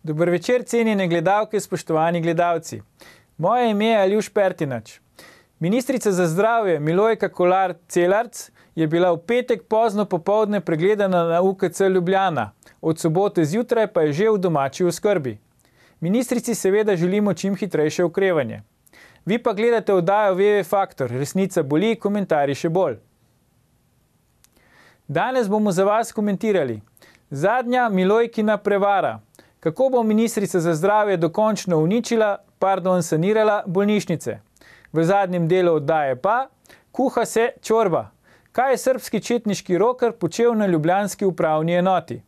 Dober večer, cenjene gledalke, spoštovani gledalci. Moje ime je Aljuš Pertinač. Ministrica za zdravje Milojka Kolar Celarc je bila v petek pozno popoldne pregledana na UKC Ljubljana, od sobote zjutraj pa je že v domači oskrbi. Ministrici seveda želimo čim hitrejše okrevanje. Vi pa gledate oddajo VV Faktor, resnica boli, komentarji še bolj. Danes bomo za vas komentirali zadnja Milojkina prevara. Kako bo ministrica za zdravje dokončno sanirala bolnišnice? V zadnjem delu oddaje pa kuha se čorba. Kaj je srbski četniški roker počel na ljubljanski upravni enoti?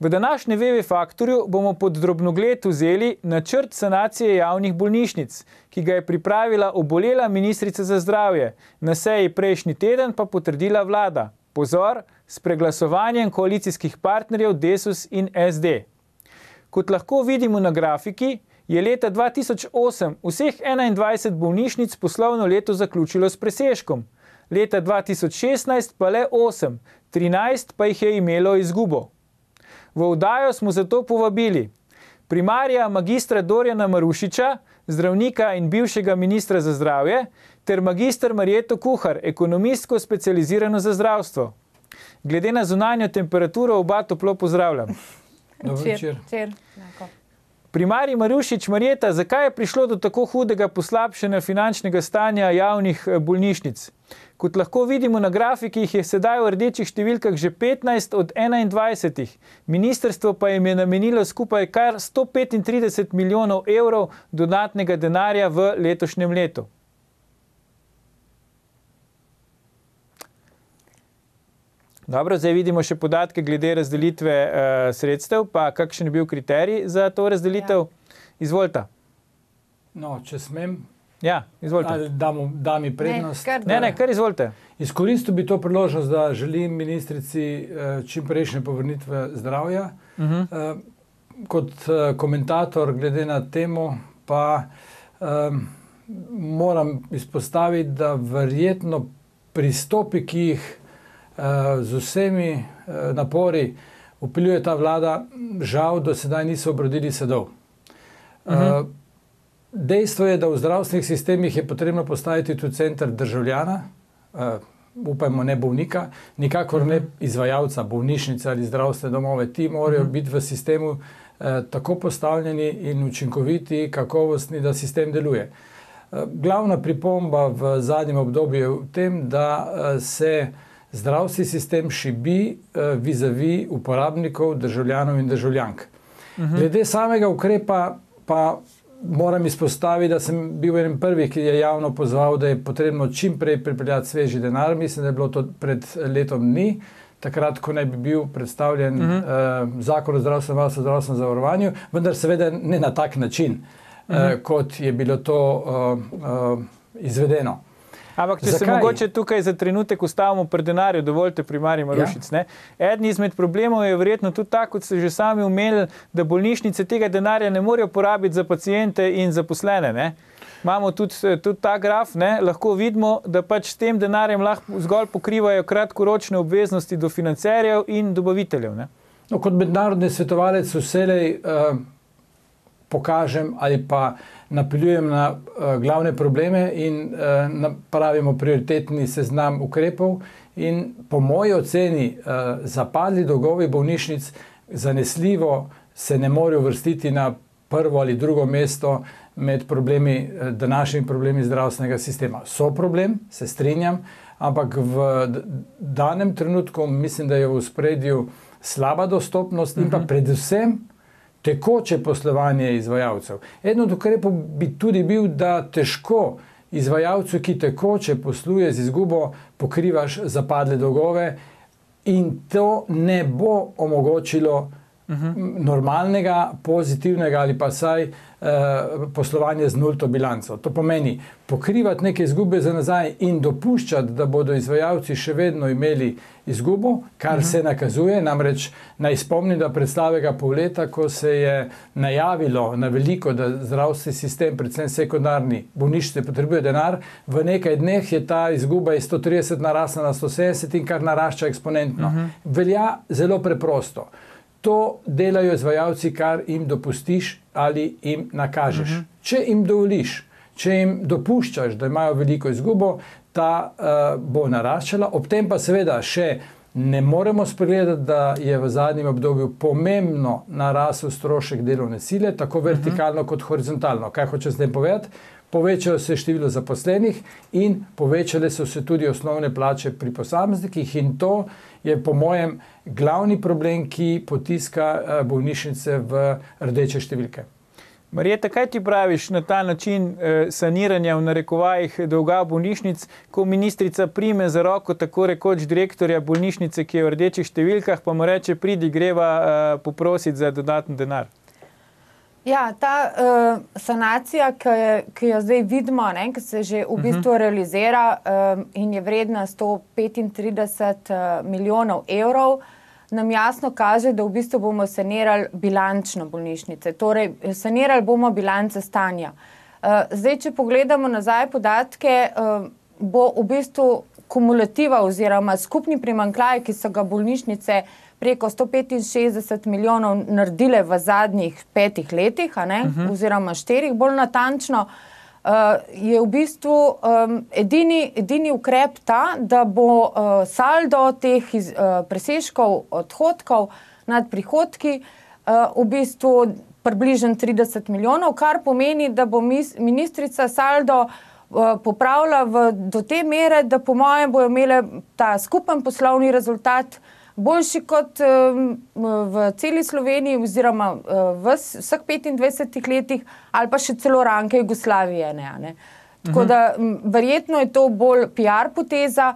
V današnjem VV Faktorju bomo pod drobnogled vzeli načrt sanacije javnih bolnišnic, ki ga je pripravila obolela ministrica za zdravje, na seji prejšnji teden pa potrdila vlada. Pozor, s preglasovanjem koalicijskih partnerjev Desus in SD. Kot lahko vidimo na grafiki, je leta 2008 vseh 21 bolnišnic poslovno leto zaključilo s presežkom. Leta 2016 pa le 8, 13 pa jih je imelo izgubo. V oddajo smo zato povabili primarja magistra Dorjana Marušiča, zdravnika in bivšega ministra za zdravje, ter magister Marjeto Kuhar, ekonomistko specializirano za zdravstvo. Glede na zunanjo temperaturo oba toplo pozdravljam. Dober večer. Primarij Marušič, Marjeta, zakaj je prišlo do tako hudega poslabšanja finančnega stanja javnih bolnišnic? Kot lahko vidimo na grafikih, je sedaj v rdečih številkah že 15 od 21. Ministrstvo pa jim je namenilo skupaj kar 135 milijonov evrov dodatnega denarja v letošnjem letu. Dobro, zdaj vidimo še podatke glede razdelitve sredstev, pa kakšen je bil kriterij za to razdelitev? Izvolite. No, če smem. Ja, izvolite. Ali da mi prednost? Ne, kar izvolite. Izkoristil bi to priložnost, da želim ministrici čim prejšnje povrnitve zdravja. Kot komentator glede na temo pa moram izpostaviti, da verjetno pristopi, ki jih z vsemi napori vpeljuje ta vlada, žal do sedaj niso obrodili sadov. Dejstvo je, da v zdravstvenih sistemih je potrebno postaviti tudi center državljana, upajmo ne bolnika, nikakor ne izvajalca, bolnišnice ali zdravstvene domove. Ti morajo biti v sistemu tako postavljeni in učinkoviti, kakovostni, da sistem deluje. Glavna pripomba v zadnjem obdobju je v tem, da se zdravstveni sistem šibi vis-a-vis uporabnikov, državljanov in državljank. Glede samega ukrepa pa moram izpostaviti, da sem bil eden prvih, ki je javno pozval, da je potrebno čim prej pripeljati sveži denar. Mislim, da je bilo to pred letom dni, takrat, ko naj bi bil predstavljen zakon o zdravstvenem varstvu, zdravstvenem zavarovanju, vendar seveda ne na tak način, kot je bilo to izvedeno. Ampak, če se mogoče tukaj za trenutek ustavimo pri denarju, dovolite primarij Marušič. Eden izmed problemov je verjetno tudi tako, kot ste že sami omenili, da bolnišnice tega denarja ne morejo porabiti za paciente in zaposlene. Imamo tudi ta graf, lahko vidimo, da pač s tem denarjem lahko zgolj pokrivajo kratkoročne obveznosti do financerjev in dobaviteljev. No, kot mednarodni svetovalec vselej pokažem ali pa napeljujem na glavne probleme in napravimo prioritetni seznam ukrepov in po moji oceni zapadli dolgovi bolnišnic zanesljivo se ne morejo uvrstiti na prvo ali drugo mesto med problemi, današnjimi problemi zdravstvenega sistema. So problem, se strinjam, ampak v danem trenutku mislim, da je v ospredju slaba dostopnost in pa predvsem tekoče poslovanje izvajalcev. Eden od ukrepov bi tudi bil, da težko izvajalcu, ki tekoče posluje z izgubo, pokrivaš zapadle dolgove in to ne bo omogočilo normalnega, pozitivnega ali pa saj poslovanje z nulto bilanco. To pomeni pokrivati neke izgube za nazaj in dopuščati, da bodo izvajalci še vedno imeli izgubo, kar se nakazuje. Namreč naj spomnim, da pred slabega pol leta, ko se je najavilo na veliko, da zdravstveni sistem, predvsem sekundarni, bolnišnice potrebuje denar, v nekaj dneh je ta izguba iz 130 narasla na 170 in kar narašča eksponentno. Velja zelo preprosto. To delajo izvajalci, kar jim dopustiš ali jim nakažeš. Če jim dovoliš, če jim dopuščaš, da imajo veliko izgubo, ta bo naraščala. Ob tem pa seveda še ne moremo spregledati, da je v zadnjem obdobju pomembno narasel strošek delovne sile, tako vertikalno kot horizontalno. Kaj hoče s tem povedati? Povečalo se je število zaposlenih in povečale so se tudi osnovne plače pri posameznikih in to je po mojem glavni problem, ki potiska bolnišnice v rdeče številke. Marjeta, kaj ti praviš na ta način saniranja v narekovajih dolga bolnišnic, ko ministrica prime za roko tako rekoč direktorja bolnišnice, ki je v rdečih številkah, pa mu reče, pridi, greva poprositi za dodaten denar? Ja, ta sanacija, ki jo zdaj vidimo, ki se že v bistvu realizira in je vredna 135 milijonov evrov, nam jasno kaže, da v bistvu bomo sanirali bilančno bolnišnice. Torej, sanirali bomo bilance stanja. Zdaj, če pogledamo nazaj podatke, bo v bistvu kumulativa oziroma skupni primanjkljaj, ki so ga bolnišnice preko 165 milijonov naredile v zadnjih 5 letih, oziroma 4, bolj natančno, je v bistvu edini ukrep ta, da bo saldo teh presežkov odhodkov nad prihodki v bistvu približno 30 milijonov, kar pomeni, da bo ministrica saldo popravila do te mere, da po mojem bojo imele ta skupen poslovni rezultat boljši kot v celi Sloveniji oziroma v vseh 25 letih ali pa še celo ranke Jugoslavije. Tako da verjetno je to bolj PR poteza,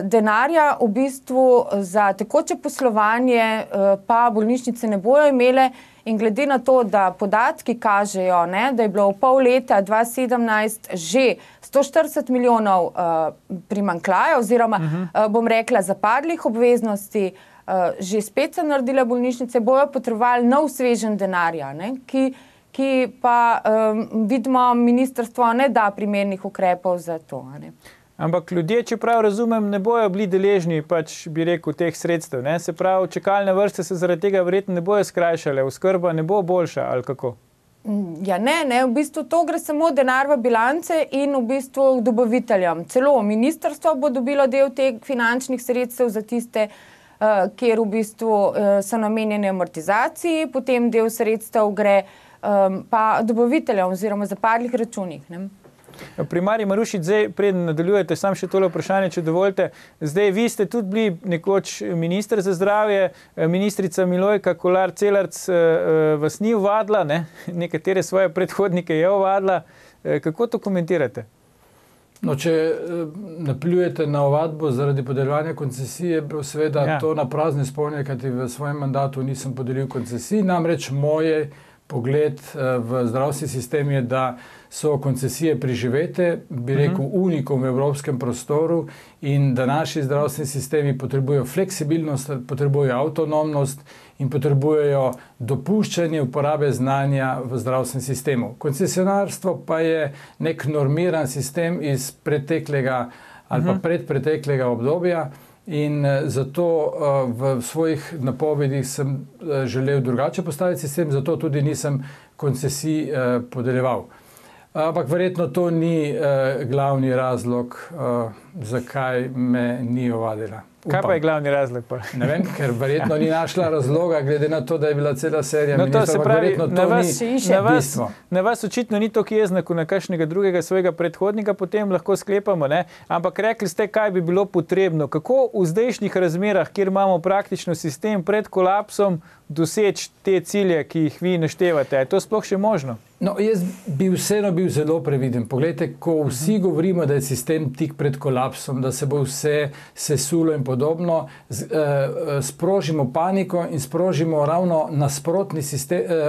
denarja v bistvu za tekoče poslovanje pa bolnišnice ne bojo imele in glede na to, da podatki kažejo, da je bilo v pol leta 2017 že 140 milijonov primanjkljaja oziroma, bom rekla, zapadlih obveznosti, že spet so naredile bolnišnice, bojo potrebovali nov svežen denarja, ki pa vidimo, ministrstvo ne da primernih ukrepov za to. Ampak ljudje, če prav razumem, ne bojo bili deležni, bi rekel, teh sredstev. Se pravi, čakalne vrste se zaradi tega verjetno ne bojo skrajšale, oskrba ne bo boljša, ali kako? Ja, ne, v bistvu to gre samo denar v bilance in v bistvu dobaviteljem. Celo ministrstvo bo dobilo del teh finančnih sredstev za tiste, kjer v bistvu so namenjene amortizaciji, potem del sredstev gre pa dobaviteljem oziroma zapadlih računih. Primarij Marušič, zdaj preden nadaljujete, sam še tole vprašanje, če dovolite. Zdaj, vi ste tudi bili nekoč minister za zdravje, ministrica Milojka Kolar Celarc vas ni ovadila, nekatere svoje predhodnike je ovadila. Kako to komentirate? No, če napljujete na ovadbo zaradi podeljevanja koncesije, bo seveda to na prazne spomnje, kajti v svojem mandatu nisem podelil koncesij, namreč moje pogled v zdravstveni sistem je, da so koncesije preživete, bi rekel, unikum v evropskem prostoru in da naši zdravstveni sistemi potrebujejo fleksibilnost, potrebujejo avtonomnost in potrebujejo dopuščanje uporabe znanja v zdravstvenem sistemu. Koncesionarstvo pa je nek normiran sistem iz preteklega ali pa predpreteklega obdobja in zato v svojih napovedih sem želel drugače postaviti sistem, zato tudi nisem koncesij podeljeval. Ampak verjetno to ni glavni razlog, zakaj me ni ovadila. Kaj pa je glavni razlog? Ne vem, ker verjetno ni našla razloga, glede na to, da je bila cela serija ministrov, ampak verjetno to ni bistvo. Na vas očitno ni toliko jezna, kot na kakšnega drugega svojega predhodnika, potem lahko sklepamo, ampak rekli ste, kaj bi bilo potrebno. Kako v zdajšnjih razmerah, kjer imamo praktično sistem pred kolapsom, doseči te cilje, ki jih vi naštevate? Je to sploh še možno? No, jaz bi vseeno bil zelo previden. Poglejte, ko vsi govorimo, da je sistem tik pred kolapsom, da se bo vse sesulo in podobno, sprožimo paniko in sprožimo ravno nasprotni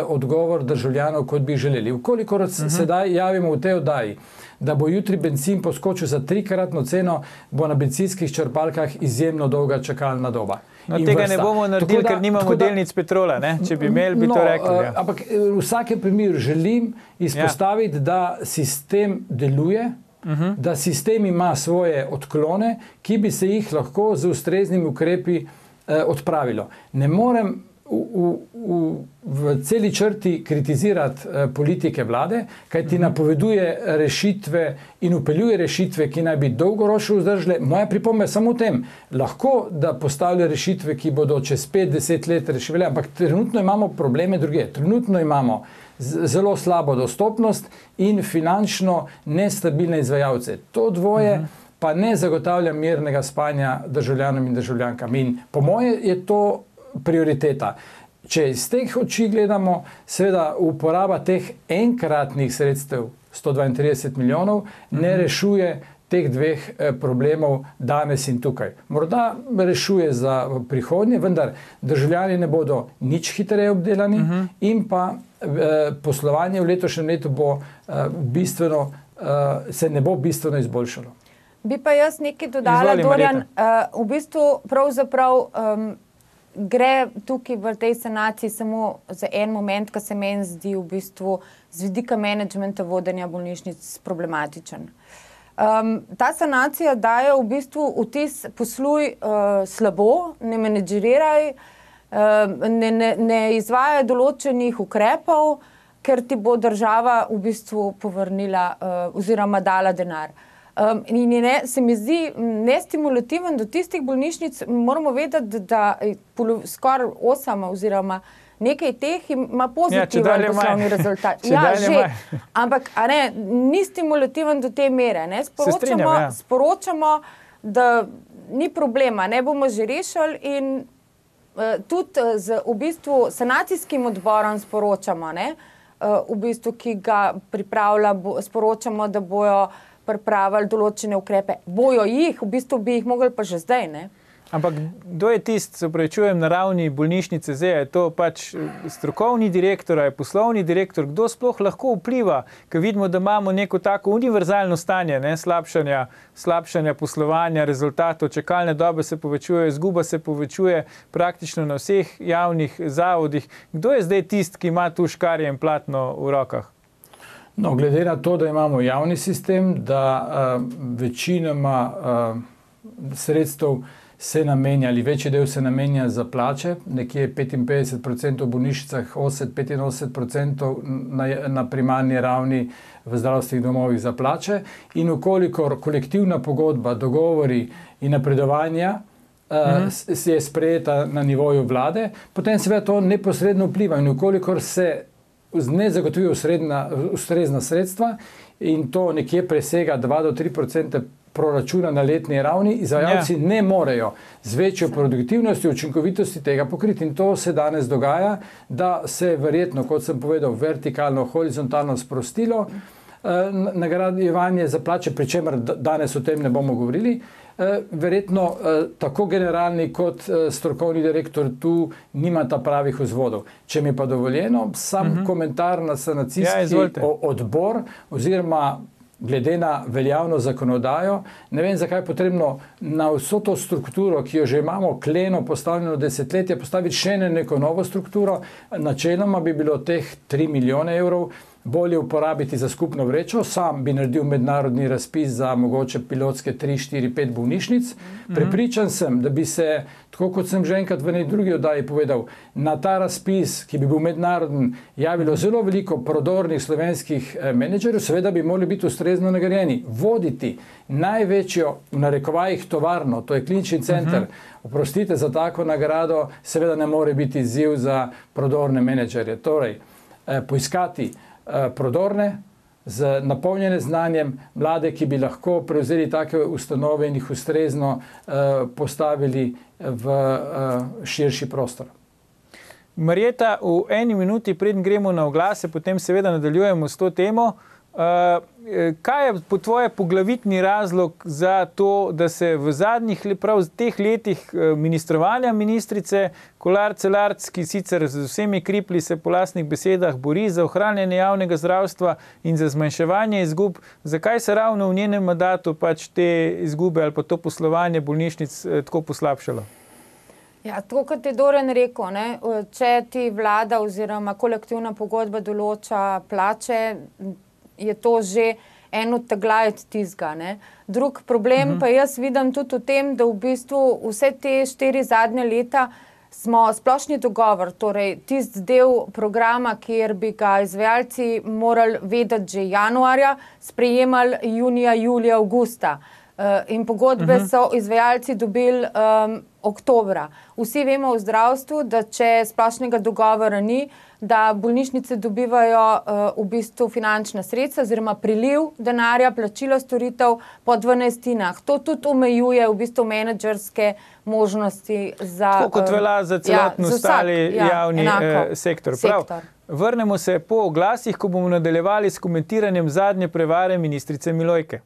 odgovor državljanov, kot bi želeli. Vkolikor sedaj javimo v tej oddaji, da bo jutri bencin poskočil za 3-kratno ceno, bo na bencinskih črpalkah izjemno dolga čakalna doba. No, tega ne bomo naredili, ker nimamo delnic Petrola, če bi imeli, bi to rekli. Ampak v vsakem primeru želim izpostaviti, da sistem deluje, da sistem ima svoje odklone, ki bi se jih lahko z ustreznimi ukrepi odpravilo. Ne morem v celi črti kritizirati politike vlade, kaj ti napoveduje rešitve in upeljuje rešitve, ki naj bi dolgoročno vzdržile. Moja pripomba je samo v tem, lahko da postavlja rešitve, ki bodo čez 5-10 let reševali, ampak trenutno imamo probleme druge. Trenutno imamo zelo slabo dostopnost in finančno nestabilne izvajalce. To dvoje pa ne zagotavlja mirnega spanja državljanom in državljankam. In po moje je to prioriteta. Če iz teh oči gledamo, seveda uporaba teh enkratnih sredstev, 132 milijonov, ne rešuje teh dveh problemov danes in tukaj. Morda rešuje za prihodnje, vendar državljani ne bodo nič hitreje obdelani in pa poslovanje v letošnjem letu bo se ne bo bistveno izboljšalo. Bi pa jaz nekaj dodala, Dorjan, v bistvu pravzaprav gre tukaj v tej sanaciji samo za en moment, ki se meni zdi v bistvu z vidika menedžmenta vodenja bolnišnic problematičen. Ta sanacija daje v bistvu vtis posluj slabo, ne menedžeriraj, ne izvaja določenih ukrepov, ker ti bo država v bistvu povrnila oziroma dala denar. In se mi zdi nestimulativen do tistih bolnišnic, moramo vedeti, da skoraj 8 oziroma nekaj teh ima pozitiven poslovni rezultat. Ja, že, ampak ni stimulativen do te mere. Sporočamo, da ni problema, ne bomo že rešili in tudi z v bistvu sanacijskim odborom sporočamo, v bistvu, ki ga pripravlja, sporočamo, da bojo pripravili določene ukrepe. Bojo jih, v bistvu bi jih mogli pa že zdaj, ne? Ampak kdo je tisti, se opravičujem, na ravni bolnišnice zdaj? Je to pač strokovni direktor, je poslovni direktor? Kdo sploh lahko vpliva, ker vidimo, da imamo neko tako univerzalno stanje, slabšanja poslovanja, rezultatov, čakalne dobe se povečujejo, izguba se povečuje praktično na vseh javnih zavodih. Kdo je zdaj tisti, ki ima tu škarje in platno v rokah? No, glede na to, da imamo javni sistem, da večinoma sredstev se namenja, ali večji del se namenja za plače, nekje 55% v bolnišnicah, 85% na primarni ravni v zdravstvenih domovih za plače. In ukolikor kolektivna pogodba, dogovori in napredovanja je sprejeta na nivoju vlade, potem seveda to neposredno vpliva. In ukolikor se ne zagotovijo ustrezna sredstva in to nekje presega 2-3% proračuna na letni ravni, izvajalci ne morejo z večjo produktivnostjo, učinkovitosti tega pokriti. In to se danes dogaja, da se verjetno, kot sem povedal, vertikalno, horizontalno sprostilo nagradjevanje za plače, pri čemer danes o tem ne bomo govorili. Verjetno tako generalni kot strokovni direktor tu nimata pravih vzvodov. Če mi pa dovoljeno, sam komentar na sanacijski odbor oziroma glede na veljavno zakonodajo, ne vem, zakaj je potrebno na vso to strukturo, ki jo že imamo kleno postavljeno desetletje, postaviti še neko novo strukturo. Načeloma bi bilo teh 3 milijone evrov bolje uporabiti za skupno vrečo. Sam bi naredil mednarodni razpis za mogoče pilotske 3, 4, 5 bolnišnic. Prepričan sem, da bi se, tako kot sem že enkrat v neki drugi oddaji povedal, na ta razpis, ki bi bil mednaroden, javilo zelo veliko prodornih slovenskih menedžerjev, seveda bi morali biti ustrezno nagrajeni. Voditi največjo, v narekovajih, tovarno, to je klinični center, oprostite za tako nagrado, seveda ne more biti izziv za prodorne menedžerje. Torej, poiskati prodorne, napolnjene znanjem, mlade, ki bi lahko prevzeli take ustanove in jih ustrezno postavili v širši prostor. Marjeta, v 1 minuti, preden gremo na oglase, potem seveda nadaljujemo s to temo. Kaj je po tvoje poglavitni razlog za to, da se v zadnjih teh letih ministrovanja ministrice Kolar Celarc, ki sicer z vsemi kripli se po lastnih besedah bori za ohranjanje javnega zdravstva in za zmanjševanje izgub, zakaj se ravno v njenem mandatu pač te izgube ali pa to poslovanje bolnišnic tako poslabšalo? Ja, tako kot je Dorjan rekel, če ti vlada oziroma kolektivna pogodba določa plače, je to že en od teglajev tizga. Drug problem pa jaz vidim tudi v tem, da v bistvu vse te 4 zadnje leta smo splošni dogovor, torej tisti del programa, kjer bi ga izvajalci morali vedeti že januarja, sprejemali junija, julija, avgusta. In pogodbe so izvajalci dobili oktobra. Vsi vemo v zdravstvu, da če splošnega dogovora ni, da bolnišnice dobivajo v bistvu finančna sredstva oziroma priliv denarja, plačilo storitev po 12. To tudi omejuje v bistvu menedžerske možnosti za... Tako kot velja za celoten ostali javni sektor. Prav. Vrnemo se po oglasih, ko bomo nadaljevali s komentiranjem zadnje prevare ministrice Milojke.